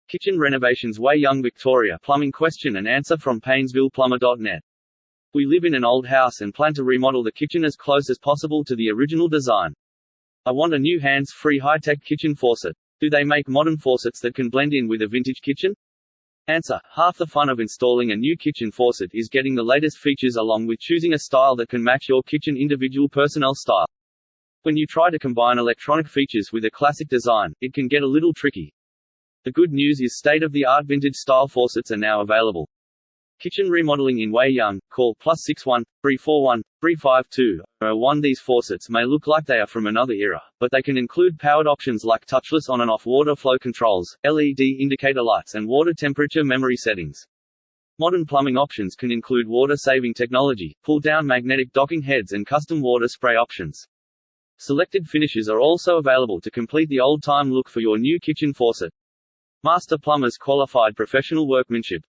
Kitchen Renovations Way Young Victoria Plumbing question and answer from Paynesville Plumber.net. We live in an old house and plan to remodel the kitchen as close as possible to the original design. I want a new hands-free high-tech kitchen faucet. Do they make modern faucets that can blend in with a vintage kitchen? Answer: half the fun of installing a new kitchen faucet is getting the latest features along with choosing a style that can match your kitchen individual personnel style. When you try to combine electronic features with a classic design, it can get a little tricky. The good news is state-of-the-art vintage-style faucets are now available. Kitchen remodeling in Way Young, call +61 341 352 01. These faucets may look like they are from another era, but they can include powered options like touchless on and off water flow controls, LED indicator lights and water temperature memory settings. Modern plumbing options can include water-saving technology, pull-down magnetic docking heads and custom water spray options. Selected finishes are also available to complete the old-time look for your new kitchen faucet. Master Plumbers qualified professional workmanship.